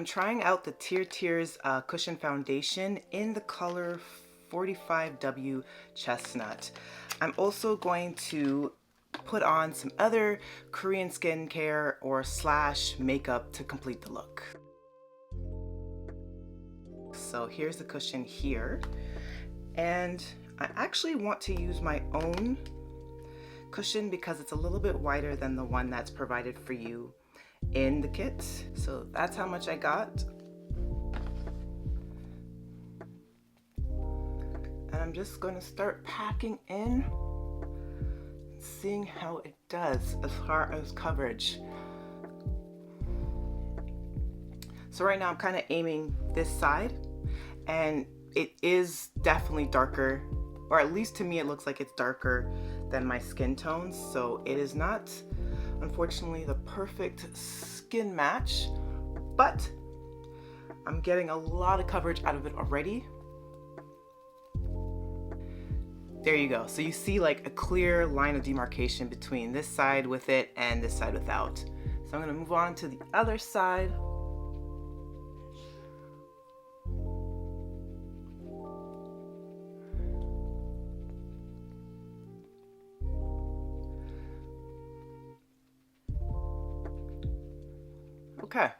I'm trying out the TIRTIR's Cushion Foundation in the color 45W Chestnut. I'm also going to put on some other Korean skincare or slash makeup to complete the look. So here's the cushion here. And I actually want to use my own cushion because it's a little bit wider than the one that's provided for you in the kit. So that's how much I got. And I'm just going to start packing in, seeing how it does as far as coverage. So right now I'm kind of aiming this side, and it is definitely darker, or at least to me it looks like it's darker than my skin tones. So it is not, unfortunately, the perfect skin match, but I'm getting a lot of coverage out of it already. There you go. So you see like a clear line of demarcation between this side with it and this side without. So I'm going to move on to the other side. Okay.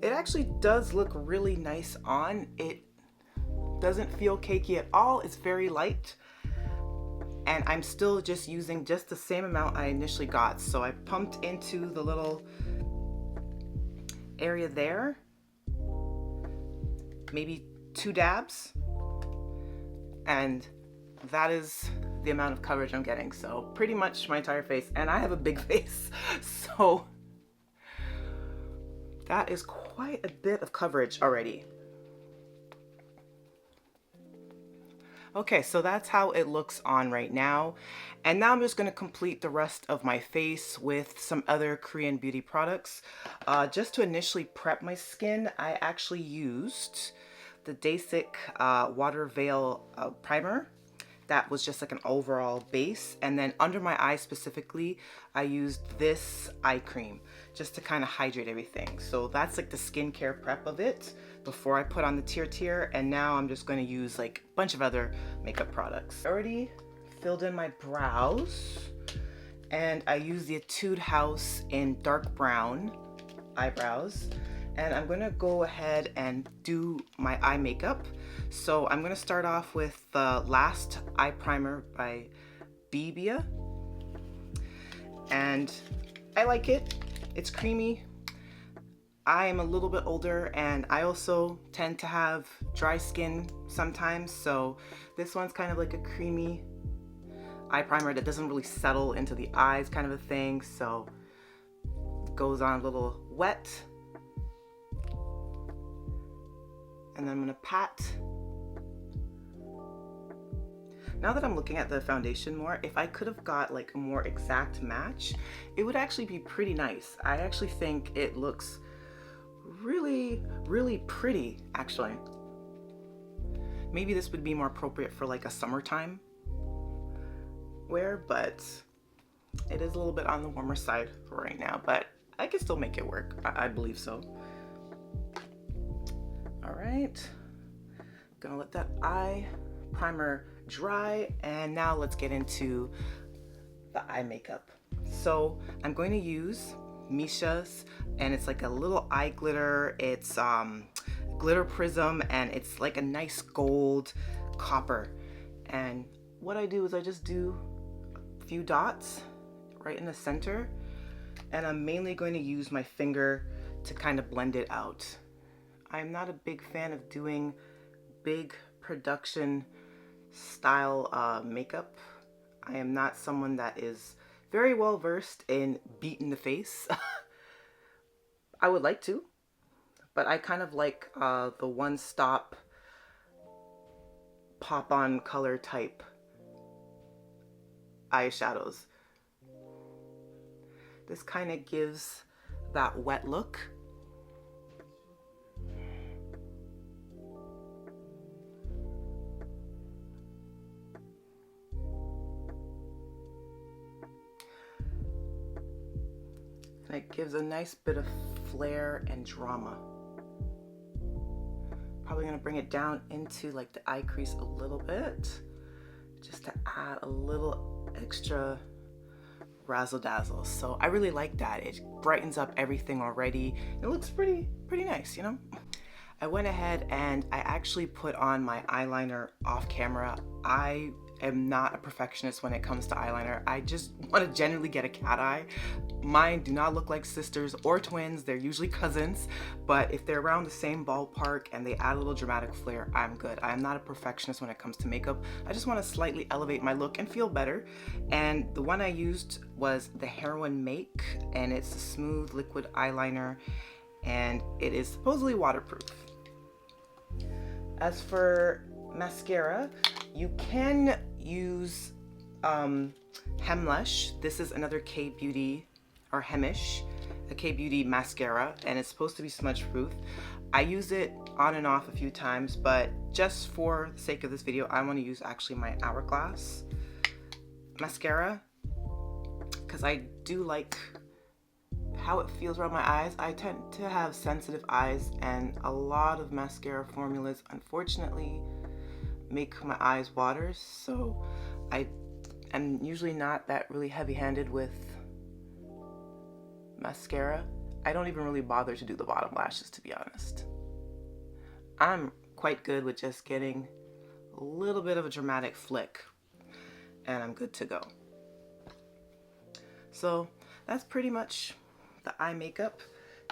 It actually does look really nice on. It doesn't feel cakey at all. It's very light. And I'm still just using just the same amount I initially got. So I pumped into the little area there, maybe 2 dabs. And that is the amount of coverage I'm getting. So pretty much my entire face, and I have a big face. So that is quite a bit of coverage already. Okay, so that's how it looks on right now. And now I'm just going to complete the rest of my face with some other Korean beauty products. Just to initially prep my skin, I actually used the Basic Water Veil Primer. That was just like an overall base. And then under my eyes specifically, I used this eye cream just to kind of hydrate everything. So that's like the skincare prep of it before I put on the TIRTIR. And now I'm just going to use like a bunch of other makeup products. I already filled in my brows, and I used the Etude House in dark brown eyebrows. And I'm going to go ahead and do my eye makeup. So I'm going to start off with the Last Eye Primer by Bibia. And I like it. It's creamy. I am a little bit older, and I also tend to have dry skin sometimes. So this one's kind of like a creamy eye primer that doesn't really settle into the eyes, kind of a thing. So it goes on a little wet. And then I'm gonna pat. Now that I'm looking at the foundation more, if I could have got like a more exact match, it would actually be pretty nice. I actually think it looks really, really pretty, actually. Maybe this would be more appropriate for like a summertime wear, but it is a little bit on the warmer side for right now, but I can still make it work. I believe so. All right, gonna let that eye primer dry, and now let's get into the eye makeup. So I'm going to use Misha's, and it's like a little eye glitter. It's glitter prism, and it's like a nice gold copper. And what I do is I just do a few dots right in the center, and I'm mainly going to use my finger to kind of blend it out. I'm not a big fan of doing big production style makeup. I am not someone that is very well versed in beat in the face. I would like to, but I kind of like the one-stop pop-on color type eyeshadows. This kind of gives that wet look. And it gives a nice bit of flair and drama. Probably gonna bring it down into like the eye crease a little bit, just to add a little extra razzle dazzle. So I really like that. It brightens up everything already. It looks pretty nice, you know? I went ahead and I actually put on my eyeliner off camera. I am not a perfectionist when it comes to eyeliner. I just want to genuinely get a cat eye. Mine do not look like sisters or twins. They're usually cousins, but if they're around the same ballpark and they add a little dramatic flair, I'm good. I'm not a perfectionist when it comes to makeup. I just want to slightly elevate my look and feel better. And the one I used was the Heroin Make, and it's a smooth liquid eyeliner, and it is supposedly waterproof. As for mascara, you can use Hemlush. This is another K-Beauty, or Hemish, a K-Beauty mascara, and it's supposed to be smudge proof. I use it on and off a few times, but just for the sake of this video, I want to use actually my Hourglass mascara, because I do like how it feels around my eyes. I tend to have sensitive eyes, and a lot of mascara formulas unfortunately make my eyes water, so I am usually not that really heavy-handed with mascara. I don't even really bother to do the bottom lashes, to be honest. I'm quite good with just getting a little bit of a dramatic flick and I'm good to go. So that's pretty much the eye makeup,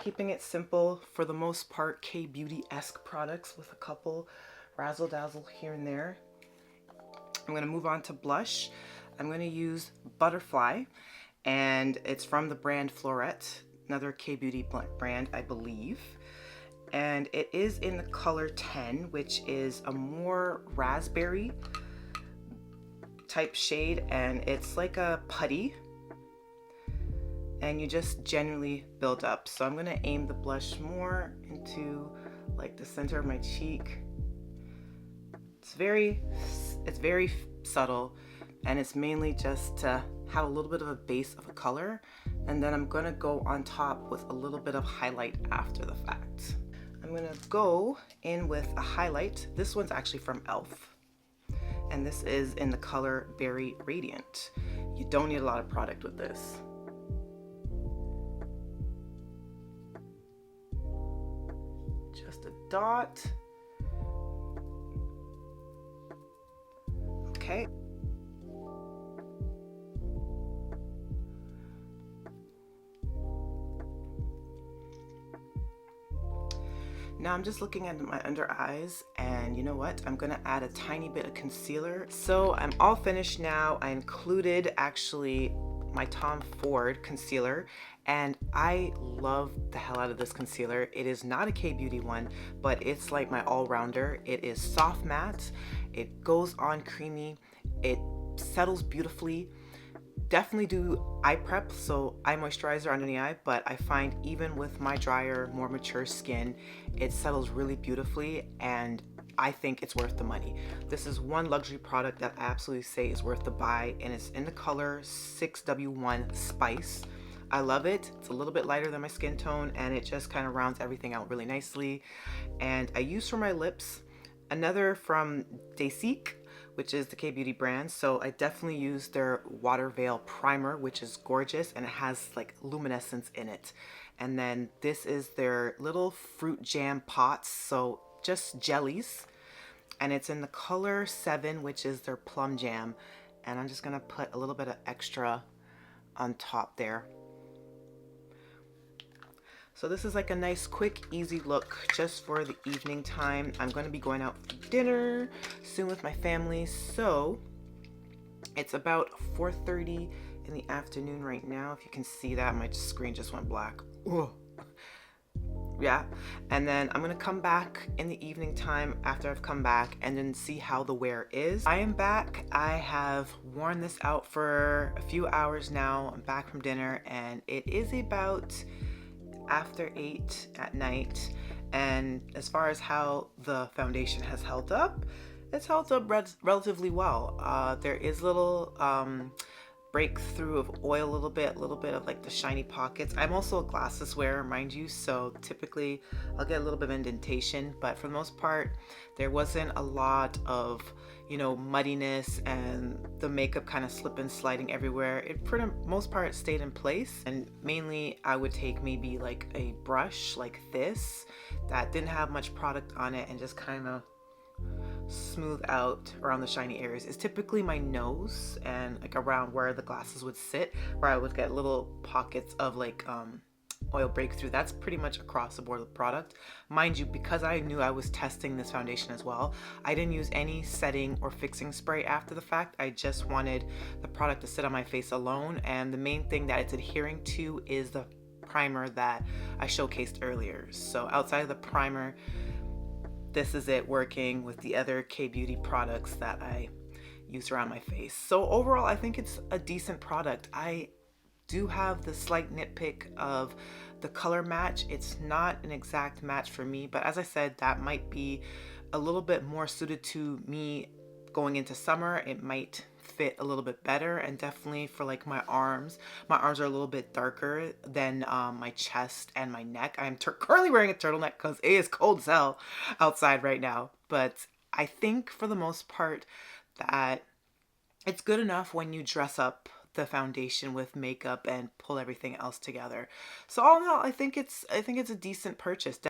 keeping it simple for the most part, K-Beauty-esque products with a couple razzle dazzle here and there. I'm going to move on to blush. I'm going to use Butterfly, and it's from the brand Florette, another K-Beauty brand, I believe. And it is in the color 10, which is a more raspberry type shade, and it's like a putty, and you just generally build up. So I'm going to aim the blush more into like the center of my cheek. It's very subtle, and it's mainly just to have a little bit of a base of a color, and then I'm gonna go on top with a little bit of highlight after the fact. I'm gonna go in with a highlight. This one's actually from e.l.f. and this is in the color Berry Radiant. You don't need a lot of product with this. Just a dot. Okay. Now I'm just looking at my under eyes, and you know what? I'm gonna add a tiny bit of concealer. So I'm all finished now. I included actually my Tom Ford concealer, and I love the hell out of this concealer. It is not a K-Beauty one, but it's like my all-rounder. It is soft matte, it goes on creamy, it settles beautifully. Definitely do eye prep, so eye moisturizer under the eye, but I find even with my drier, more mature skin, it settles really beautifully, and I think it's worth the money. This is one luxury product that I absolutely say is worth the buy, and it's in the color 6W1 Spice. I love it. It's a little bit lighter than my skin tone, and it just kind of rounds everything out really nicely. And I use for my lips another from Desique, which is the K-Beauty brand. So I definitely use their Water Veil Primer, which is gorgeous, and it has like luminescence in it. And then this is their little fruit jam pots, so just jellies, and it's in the color 7, which is their plum jam. And I'm just gonna put a little bit of extra on top there. So this is like a nice, quick, easy look just for the evening time. I'm going to be going out for dinner soon with my family. So it's about 4:30 in the afternoon right now. If you can see that, my screen just went black. Ugh. Yeah. And then I'm going to come back in the evening time after I've come back and then see how the wear is. I am back. I have worn this out for a few hours now. I'm back from dinner, and it is about after 8 at night, and as far as how the foundation has held up, it's held up relatively well. There is little breakthrough of oil a little bit of like the shiny pockets. I'm also a glasses wearer, mind you, so typically I'll get a little bit of indentation, but for the most part, there wasn't a lot of, you know, muddiness and the makeup kind of slipping, sliding everywhere. It for the most part stayed in place. And mainly I would take maybe like a brush like this that didn't have much product on it and just kind of smooth out around the shiny areas. Is typically my nose and like around where the glasses would sit, where I would get little pockets of like oil breakthrough. That's pretty much across the board of the product. Mind you, because I knew I was testing this foundation as well, I didn't use any setting or fixing spray after the fact. I just wanted the product to sit on my face alone, and the main thing that it's adhering to is the primer that I showcased earlier. So outside of the primer, this is it working with the other K-Beauty products that I use around my face. So overall, I think it's a decent product. I do have the slight nitpick of the color match. It's not an exact match for me, but as I said, that might be a little bit more suited to me going into summer. It might fit a little bit better, and definitely for like my arms are a little bit darker than my chest and my neck. I'm currently wearing a turtleneck because it is cold as hell outside right now, but I think for the most part that it's good enough when you dress up the foundation with makeup and pull everything else together. So all in all, I think it's a decent purchase.